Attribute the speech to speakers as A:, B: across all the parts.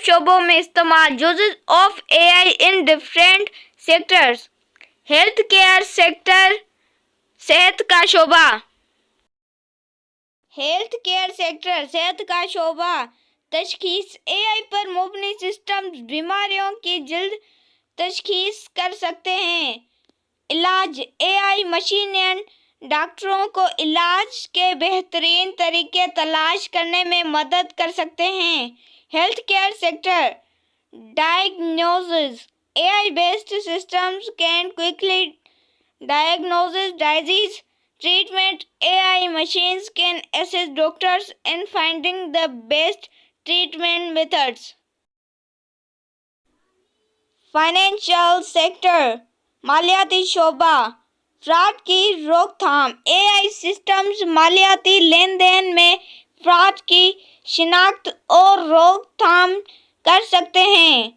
A: शोबों में इस्तेमाल। Uses of AI in different sectors. Health care sector, सेहत का शोबा। हेल्थ केयर सेक्टर, सेहत का शोबा। तशखीस, AI पर मुबनी सिस्टम बीमारियों की जल्द तशखीस कर सकते हैं। इलाज, AI मशीनें डॉक्टरों को इलाज के बेहतरीन तरीके तलाश करने में मदद कर सकते हैं। Health care sector, diagnosis, AI based systems can quickly diagnose disease. Treatment, AI machines can assist doctors in finding the best treatment methods. Financial sector, मालियाती शोबा। फ्रॉड की रोकथाम, AI सिस्टम्स मालियाती लेन देन में फ्रॉड की शिनाख्त और रोकथाम कर सकते हैं।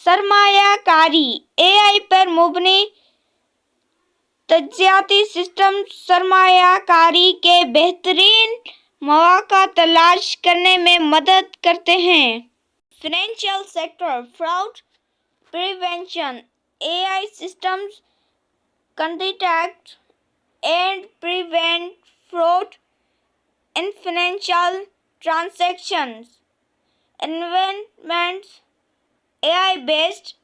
A: सरमायाकारी, AI पर मुबनी तज्जियाती सिस्टम सरमायाकारी के बेहतरीन मौका तलाश करने में मदद करते हैं। Financial sector, fraud prevention, AI systems can detect and prevent fraud in financial transactions. Investments, AI-based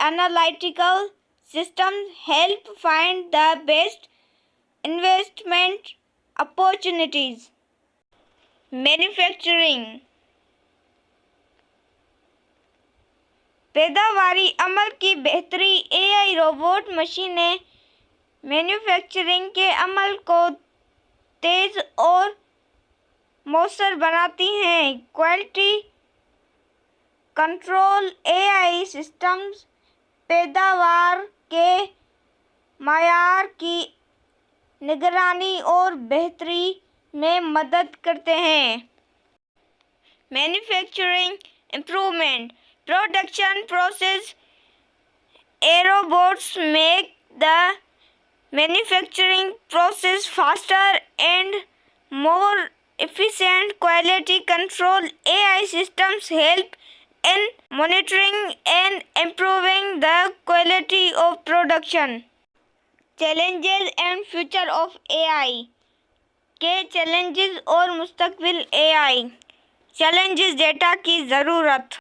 A: analytical systems help find the best investment opportunities. Manufacturing, पैदावारी अमल की बेहतरी, AI रोबोट मशीनें मैन्युफैक्चरिंग के अमल को तेज और मौसर बनाती हैं। क्वालिटी कंट्रोल, AI सिस्टम्स पैदावार के मायार की निगरानी और बेहतरी में मदद करते हैं। Manufacturing improvement, production process, robots make the manufacturing process faster and more efficient. Quality control, AI systems help in monitoring and improving the quality of production. Challenges and future of AI के challenges और मुस्तकबिल AI। challenges, data की ज़रूरत।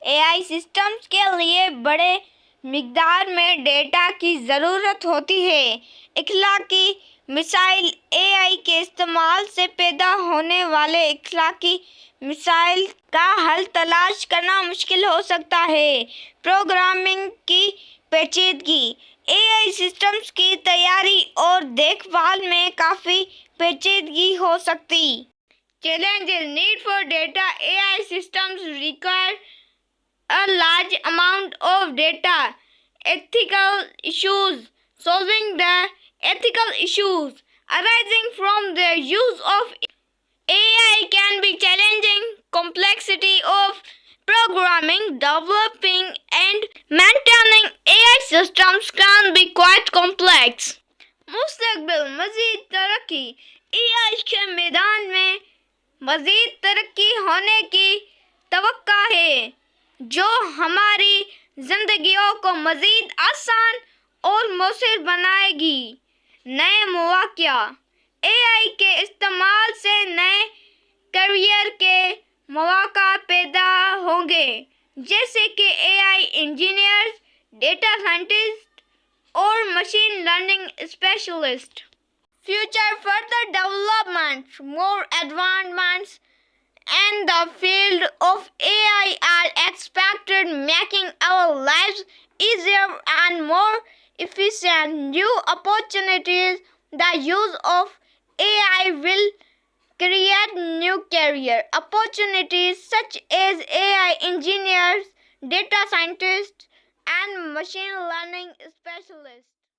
A: AI systems के लिए बड़े मिकदार में data की ज़रूरत होती है। इखलाकी मिसाइल, AI के इस्तेमाल से पैदा होने वाले इखलाकी मिसाइल का हल तलाश करना मुश्किल हो सकता है। प्रोग्रामिंग की पेचीदगी, AI सिस्टम्स की तैयारी और देखभाल में काफ़ी पेचीदगी हो सकती। Challenges, need for data, AI systems require a large amount of data. Ethical issues, solving the ethical issues arising from the use of AI can be challenging. Complexity of programming, developing and maintaining AI systems can be quite complex. मुस्तकबिल, मज़ीद तरक्की, AI के मैदान में मज़ीद तरक्की होने की तवक्का है, जो हमारी ज़िंदगियों को मज़ीद आसान और मौसर बनाएगी। नए मौक़े, AI के इस्तेमाल से नए करियर के मौक़े पैदा होंगे, जैसे कि AI इंजीनियर्स, डेटा साइंटिस्ट और machine learning specialist. Future further development, more advancements in the field of AI are expected, making our lives easier and more efficient. New opportunities, the use of AI will create new career opportunities such as AI engineers, data scientists, and machine learning specialists.